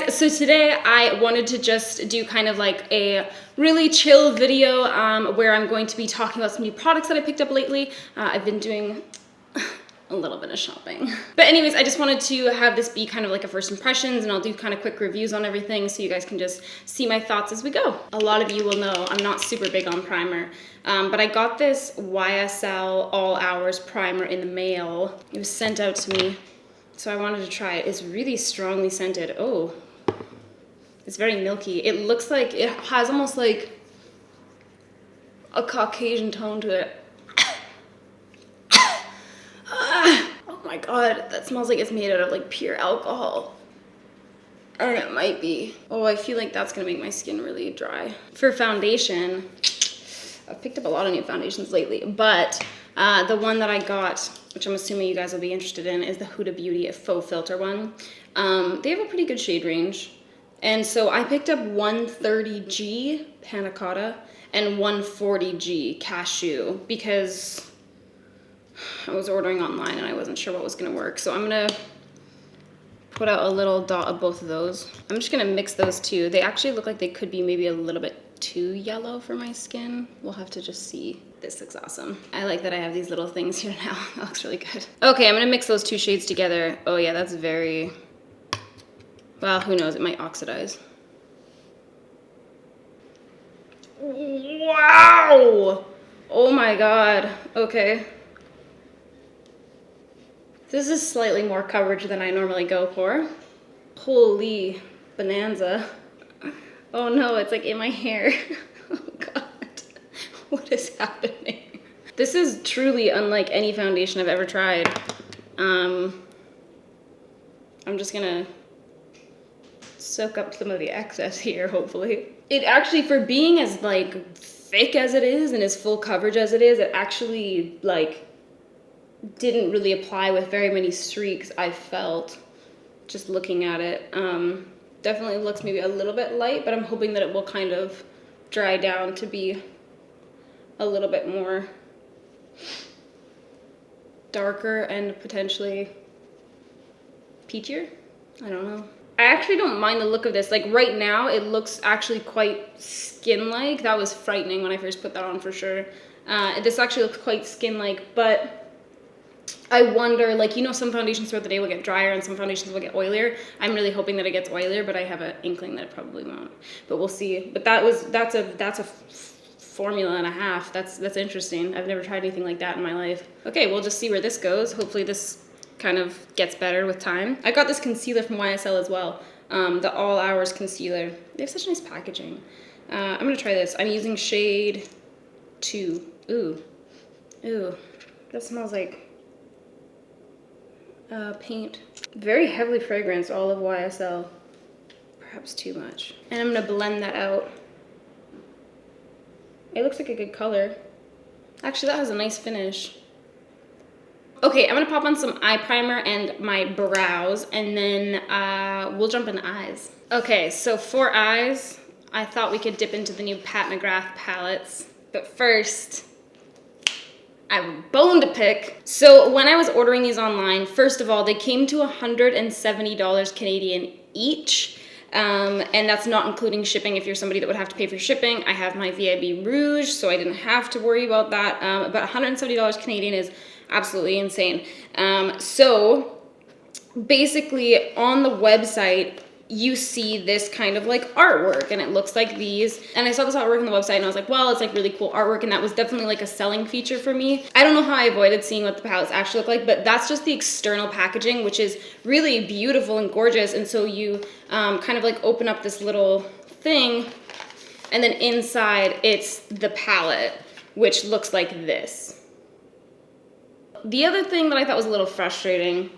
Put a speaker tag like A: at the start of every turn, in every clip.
A: guys, so today I wanted to just do kind of like a really chill video where I'm going to be talking about some new products that I picked up lately. I've been doing a little bit of shopping. But anyways, I just wanted to have this be kind of like a first impressions, and I'll do kind of quick reviews on everything so you guys can just see my thoughts as we go. A lot of you will know I'm not super big on primer, but I got this YSL All Hours Primer in the mail. It was sent out to me, so I wanted to try it. It's really strongly scented. Oh, it's very milky. It looks like it has almost like a Caucasian tone to it. Oh my god, that smells like it's made out of like pure alcohol. And it might be. Oh, I feel like that's gonna make my skin really dry. For foundation, I've picked up a lot of new foundations lately, but the one that I got, which I'm assuming you guys will be interested in, is the Huda Beauty Faux Filter one. They have a pretty good shade range. And so I picked up 130G Panna Cotta and 140G Cashew because I was ordering online and I wasn't sure what was gonna work. So I'm gonna put out a little dot of both of those. I'm just gonna mix those two. They actually look like they could be maybe a little bit too yellow for my skin. We'll have to just see. This looks awesome. I like that I have these little things here now. That looks really good. Okay, I'm gonna mix those two shades together. Oh yeah, that's very, well, who knows, it might oxidize. Wow! Oh my god, okay. This is slightly more coverage than I normally go for. Holy bonanza. Oh no, it's like in my hair. Oh god, what is happening? This is truly unlike any foundation I've ever tried. I'm just gonna soak up some of the excess here, hopefully. It actually, for being as like thick as it is and as full coverage as it is, it actually like didn't really apply with very many streaks, I felt, just looking at it. Definitely looks maybe a little bit light, but I'm hoping that it will kind of dry down to be a little bit more darker and potentially peachier. I don't know. I actually don't mind the look of this. Like right now, it looks actually quite skin-like. That was frightening when I first put that on for sure. This actually looks quite skin-like, but I wonder, like, you know, some foundations throughout the day will get drier and some foundations will get oilier. I'm really hoping that it gets oilier, but I have an inkling that it probably won't. But we'll see. But that's a formula and a half. That's interesting. I've never tried anything like that in my life. Okay, we'll just see where this goes. Hopefully this kind of gets better with time. I got this concealer from YSL as well, the All Hours Concealer. They have such nice packaging. I'm gonna try this. I'm using shade 2. Ooh, that smells like paint. Very heavily fragranced, all of YSL. Perhaps too much. And I'm gonna blend that out. It looks like a good color. Actually, that has a nice finish. Okay, I'm gonna pop on some eye primer and my brows, and then we'll jump into eyes. Okay, so for eyes, I thought we could dip into the new Pat McGrath palettes. But first, I have a bone to pick. So when I was ordering these online, first of all, they came to $170 Canadian each. And that's not including shipping if you're somebody that would have to pay for shipping. I have my VIB Rouge, so I didn't have to worry about that. But $170 Canadian is absolutely insane. So basically on the website, you see this kind of like artwork and it looks like these. And I saw this artwork on the website and I was like, well, it's like really cool artwork, and that was definitely like a selling feature for me. I don't know how I avoided seeing what the palettes actually look like, but that's just the external packaging, which is really beautiful and gorgeous. And so you kind of like open up this little thing, and then inside it's the palette, which looks like this. The other thing that I thought was a little frustrating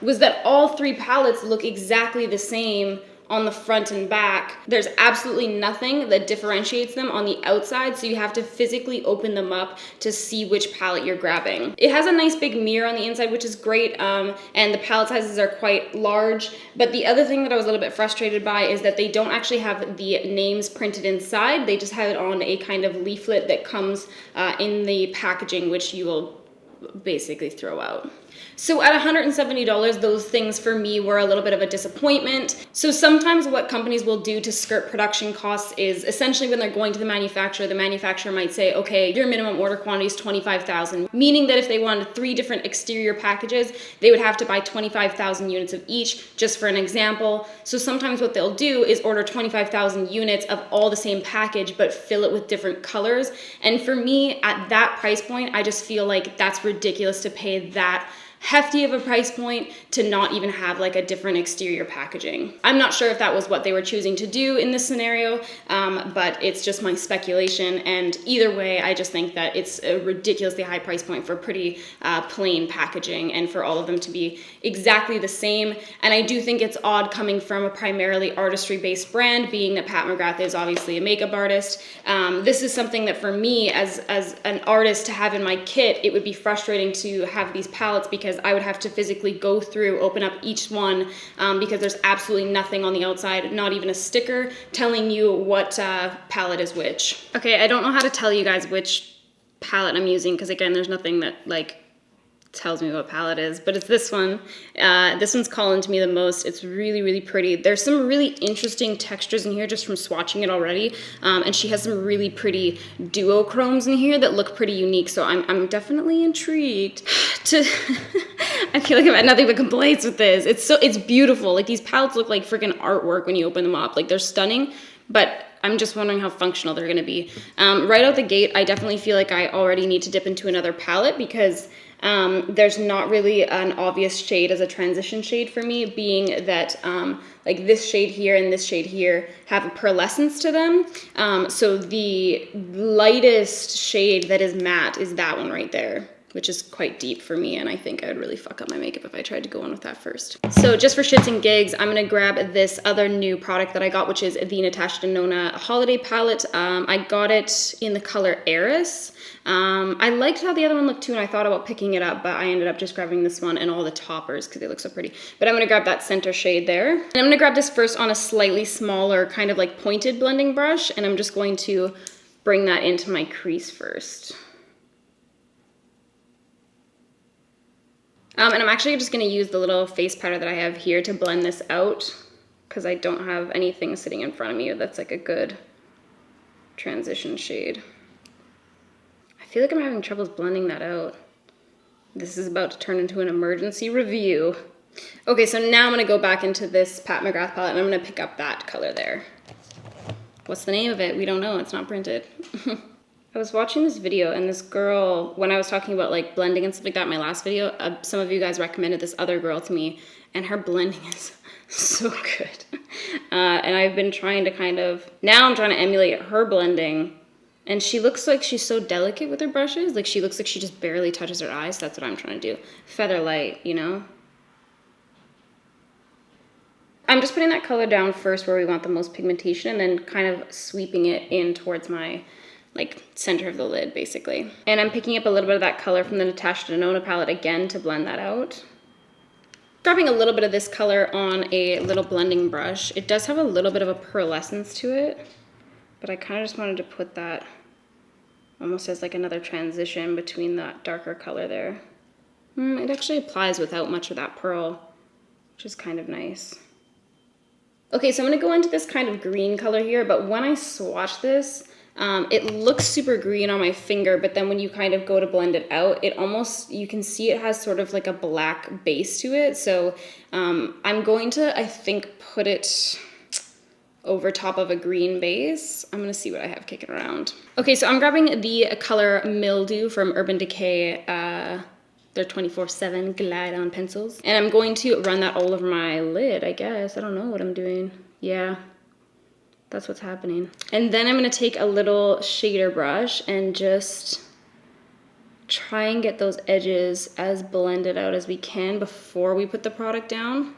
A: was that all 3 palettes look exactly the same on the front and back. There's absolutely nothing that differentiates them on the outside, so you have to physically open them up to see which palette you're grabbing. It has a nice big mirror on the inside, which is great, and the palette sizes are quite large. But the other thing that I was a little bit frustrated by is that they don't actually have the names printed inside. They just have it on a kind of leaflet that comes in the packaging, which you will basically throw out. So at $170, those things for me were a little bit of a disappointment. So sometimes what companies will do to skirt production costs is essentially when they're going to the manufacturer might say, okay, your minimum order quantity is 25,000, meaning that if they wanted 3 different exterior packages, they would have to buy 25,000 units of each, just for an example. So sometimes what they'll do is order 25,000 units of all the same package, but fill it with different colors. And for me, at that price point, I just feel like that's ridiculous to pay that hefty of a price point to not even have like a different exterior packaging. I'm not sure if that was what they were choosing to do in this scenario, but it's just my speculation. And either way, I just think that it's a ridiculously high price point for pretty plain packaging and for all of them to be exactly the same. And I do think it's odd coming from a primarily artistry-based brand, being that Pat McGrath is obviously a makeup artist. This is something that for me as an artist to have in my kit, it would be frustrating to have these palettes because I would have to physically go through, open up each one because there's absolutely nothing on the outside, not even a sticker telling you what palette is which. Okay, I don't know how to tell you guys which palette I'm using because again, there's nothing that like tells me what palette is, but it's this one. This one's calling to me the most. It's really, really pretty. There's some really interesting textures in here just from swatching it already, and she has some really pretty duochromes in here that look pretty unique, so I'm definitely intrigued to I feel like I've had nothing but complaints with this. It's beautiful. Like these palettes look like freaking artwork when you open them up. Like they're stunning, but I'm just wondering how functional they're gonna be. Right out the gate, I definitely feel like I already need to dip into another palette because there's not really an obvious shade as a transition shade for me, being that like this shade here and this shade here have a pearlescence to them. So the lightest shade that is matte is that one right there, which is quite deep for me, and I think I would really fuck up my makeup if I tried to go on with that first. So just for shits and gigs, I'm gonna grab this other new product that I got, which is the Natasha Denona Holiday Palette. I got it in the color Eris. I liked how the other one looked too, and I thought about picking it up, but I ended up just grabbing this one and all the toppers because they look so pretty. But I'm gonna grab that center shade there. And I'm gonna grab this first on a slightly smaller, kind of like pointed blending brush, and I'm just going to bring that into my crease first. And I'm actually just gonna use the little face powder that I have here to blend this out because I don't have anything sitting in front of me that's like a good transition shade. I feel like I'm having troubles blending that out. This is about to turn into an emergency review. Okay, so now I'm gonna go back into this Pat McGrath palette and I'm gonna pick up that color there. What's the name of it? We don't know, it's not printed. I was watching this video and this girl, when I was talking about like blending and stuff like that in my last video, some of you guys recommended this other girl to me and her blending is so good. And I've been trying to now I'm trying to emulate her blending, and she looks like she's so delicate with her brushes. Like she looks like she just barely touches her eyes. That's what I'm trying to do. Feather light, you know? I'm just putting that color down first where we want the most pigmentation and then kind of sweeping it in towards my like center of the lid basically. And I'm picking up a little bit of that color from the Natasha Denona palette again to blend that out. Grabbing a little bit of this color on a little blending brush. It does have a little bit of a pearlescence to it, but I kind of just wanted to put that almost as like another transition between that darker color there. It actually applies without much of that pearl, which is kind of nice. Okay, so I'm gonna go into this kind of green color here, but when I swatch this, it looks super green on my finger, but then when you kind of go to blend it out, it almost, you can see it has sort of like a black base to it. So I'm going to, I think, put it over top of a green base. I'm gonna see what I have kicking around. Okay, so I'm grabbing the color Mildew from Urban Decay. They're 24/7 Glide On pencils. And I'm going to run that all over my lid, I guess. I don't know what I'm doing. Yeah. That's what's happening. And then I'm gonna take a little shader brush and just try and get those edges as blended out as we can before we put the product down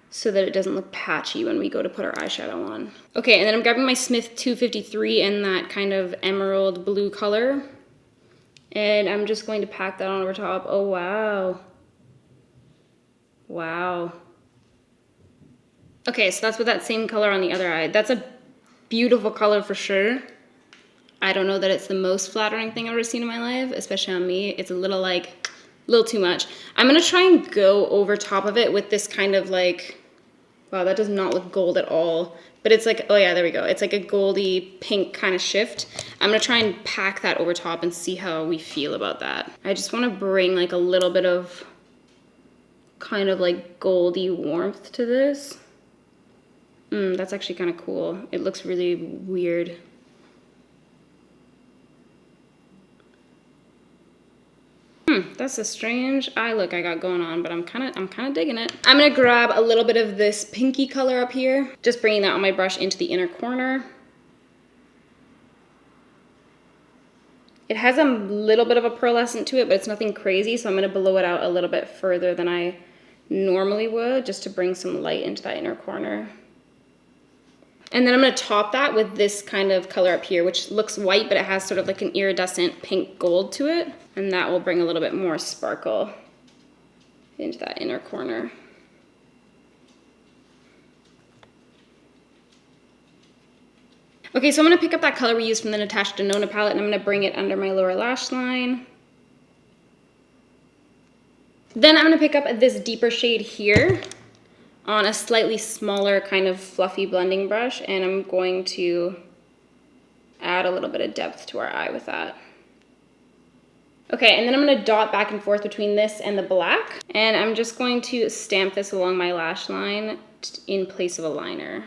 A: so that it doesn't look patchy when we go to put our eyeshadow on. Okay, and then I'm grabbing my Smith 253 in that kind of emerald blue color. And I'm just going to pack that on over top. Oh, wow. Wow. Okay, so that's with that same color on the other eye. That's a beautiful color for sure. I don't know that it's the most flattering thing I've ever seen in my life, especially on me. It's a little like A little too much. I'm gonna try and go over top of it with this kind of like, wow, that does not look gold at all. But it's like, oh yeah, there we go. It's like a goldy pink kind of shift. I'm gonna try and pack that over top and see how we feel about that. I just wanna bring like a little bit of kind of like goldy warmth to this. That's actually kind of cool. It looks really weird. That's a strange eye look I got going on, but I'm kind of digging it. I'm gonna grab a little bit of this pinky color up here, just bringing that on my brush into the inner corner. It has a little bit of a pearlescent to it, but it's nothing crazy, so I'm gonna blow it out a little bit further than I normally would, just to bring some light into that inner corner. And then I'm gonna top that with this kind of color up here, which looks white, but it has sort of like an iridescent pink gold to it. And that will bring a little bit more sparkle into that inner corner. Okay, so I'm gonna pick up that color we used from the Natasha Denona palette, and I'm gonna bring it under my lower lash line. Then I'm gonna pick up this deeper shade here on a slightly smaller kind of fluffy blending brush, and I'm going to add a little bit of depth to our eye with that. Okay, and then I'm gonna dot back and forth between this and the black, and I'm just going to stamp this along my lash line in place of a liner.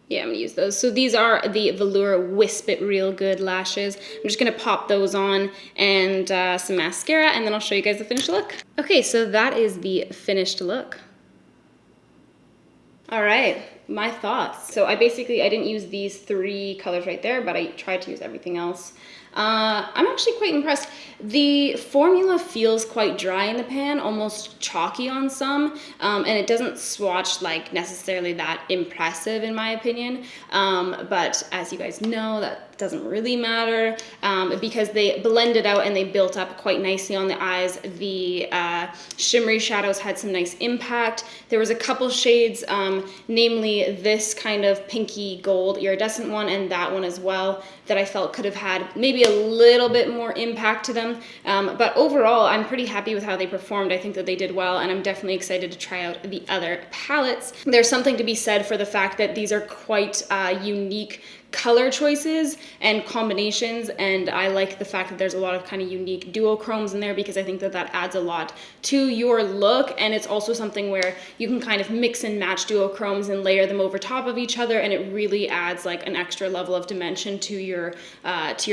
A: Yeah, I'm gonna use those. So these are the Velour Whisp It Real Good lashes. I'm just gonna pop those on and some mascara, and then I'll show you guys the finished look. Okay, so that is the finished look. All right, my thoughts. So I didn't use these 3 colors right there, but I tried to use everything else. I'm actually quite impressed. The formula feels quite dry in the pan, almost chalky on some, and it doesn't swatch like necessarily that impressive in my opinion. But as you guys know, that doesn't really matter because they blended out and they built up quite nicely on the eyes. The shimmery shadows had some nice impact. There was a couple shades, namely this kind of pinky gold iridescent one and that one as well, that I felt could have had maybe a little bit more impact to them. But overall, I'm pretty happy with how they performed. I think that they did well, and I'm definitely excited to try out the other palettes. There's something to be said for the fact that these are quite unique color choices and combinations, and I like the fact that there's a lot of kind of unique duochromes in there because I think that that adds a lot to your look, and it's also something where you can kind of mix and match duochromes and layer them over top of each other, and it really adds like an extra level of dimension to your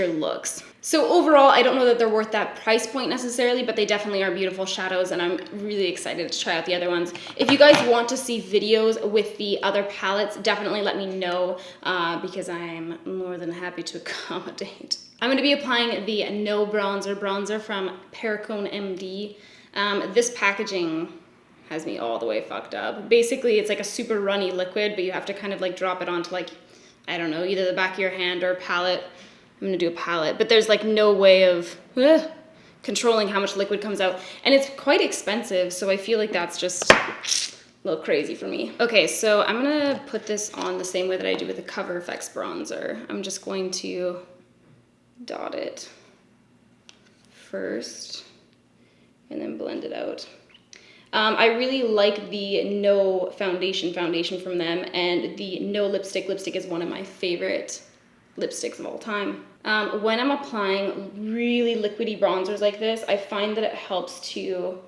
A: looks. So overall, I don't know that they're worth that price point necessarily, but they definitely are beautiful shadows, and I'm really excited to try out the other ones. If you guys want to see videos with the other palettes, definitely let me know because I'm more than happy to accommodate. I'm going to be applying the No Bronzer from Perricone MD. This packaging has me all the way fucked up. Basically, it's like a super runny liquid, but you have to kind of like drop it onto like, I don't know, either the back of your hand or a palette. I'm gonna do a palette, but there's like no way of controlling how much liquid comes out. And it's quite expensive, so I feel like that's just a little crazy for me. Okay, so I'm gonna put this on the same way that I do with the Cover FX bronzer. I'm just going to dot it first and then blend it out. I really like the No foundation from them, and the No lipstick is one of my favorite lipsticks of all time. When I'm applying really liquidy bronzers like this, I find that it helps to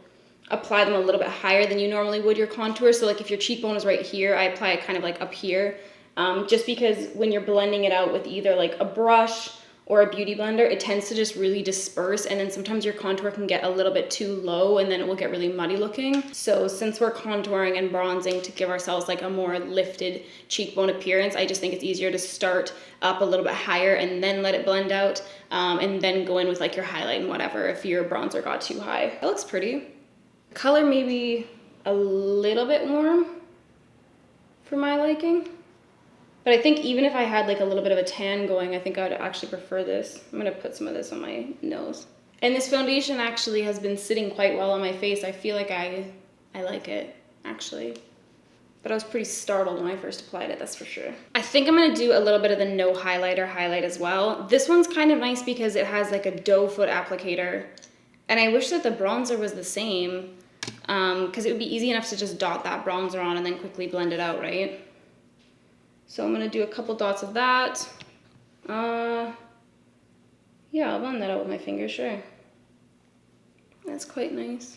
A: apply them a little bit higher than you normally would your contour. So like if your cheekbone is right here, I apply it kind of like up here, just because when you're blending it out with either like a brush or a beauty blender, it tends to just really disperse, and then sometimes your contour can get a little bit too low and then it will get really muddy looking. So since we're contouring and bronzing to give ourselves like a more lifted cheekbone appearance, I just think it's easier to start up a little bit higher and then let it blend out, and then go in with like your highlight and whatever if your bronzer got too high. That looks pretty. Color maybe a little bit warm for my liking. But I think even if I had like a little bit of a tan going, I think I would actually prefer this. I'm gonna put some of this on my nose. And this foundation actually has been sitting quite well on my face. I feel like I like it, actually. But I was pretty startled when I first applied it, that's for sure. I think I'm gonna do a little bit of the no highlighter highlight as well. This one's kind of nice because it has like a doe foot applicator. And I wish that the bronzer was the same, because it would be easy enough to just dot that bronzer on and then quickly blend it out, right? So I'm gonna do a couple dots of that. Yeah, I'll blend that out with my finger, sure. That's quite nice.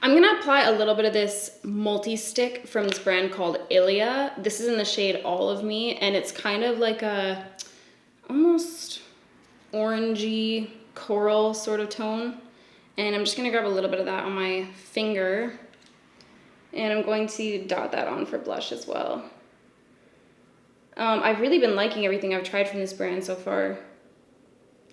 A: I'm gonna apply a little bit of this multi-stick from this brand called Ilia. This is in the shade All of Me, and it's kind of like a almost orangey coral sort of tone. And I'm just gonna grab a little bit of that on my finger, and I'm going to dot that on for blush as well. I've really been liking everything I've tried from this brand so far,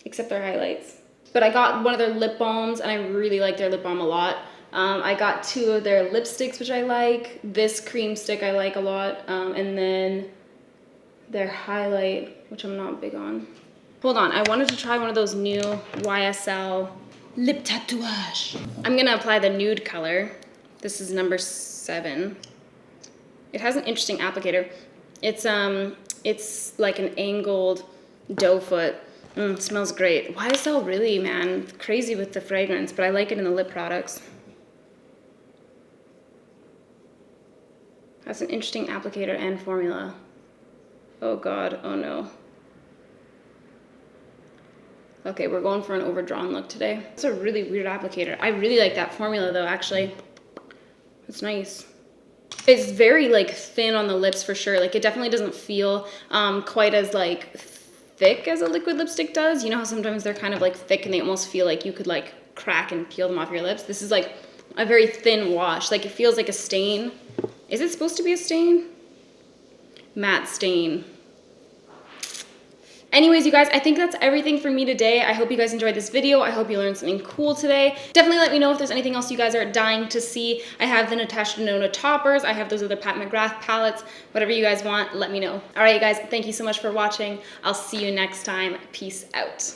A: except their highlights. But I got one of their lip balms, and I really like their lip balm a lot. I got 2 of their lipsticks, which I like. This cream stick I like a lot. And then their highlight, which I'm not big on. Hold on, I wanted to try one of those new YSL Lip Tatuoage. I'm gonna apply the nude color. This is number 7. It has an interesting applicator. It's like an angled doe foot. It smells great. YSL really, man, crazy with the fragrance, but I like it in the lip products. Has an interesting applicator and formula. Oh God, oh no. Okay, we're going for an overdrawn look today. It's a really weird applicator. I really like that formula though, actually. It's nice. It's very like thin on the lips for sure. Like it definitely doesn't feel quite as like thick as a liquid lipstick does. You know how sometimes they're kind of like thick and they almost feel like you could like crack and peel them off your lips? This is like a very thin wash. Like it feels like a stain. Is it supposed to be a stain? Matte stain. Anyways, you guys, I think that's everything for me today. I hope you guys enjoyed this video. I hope you learned something cool today. Definitely let me know if there's anything else you guys are dying to see. I have the Natasha Denona toppers. I have those other Pat McGrath palettes. Whatever you guys want, let me know. All right, you guys, thank you so much for watching. I'll see you next time. Peace out.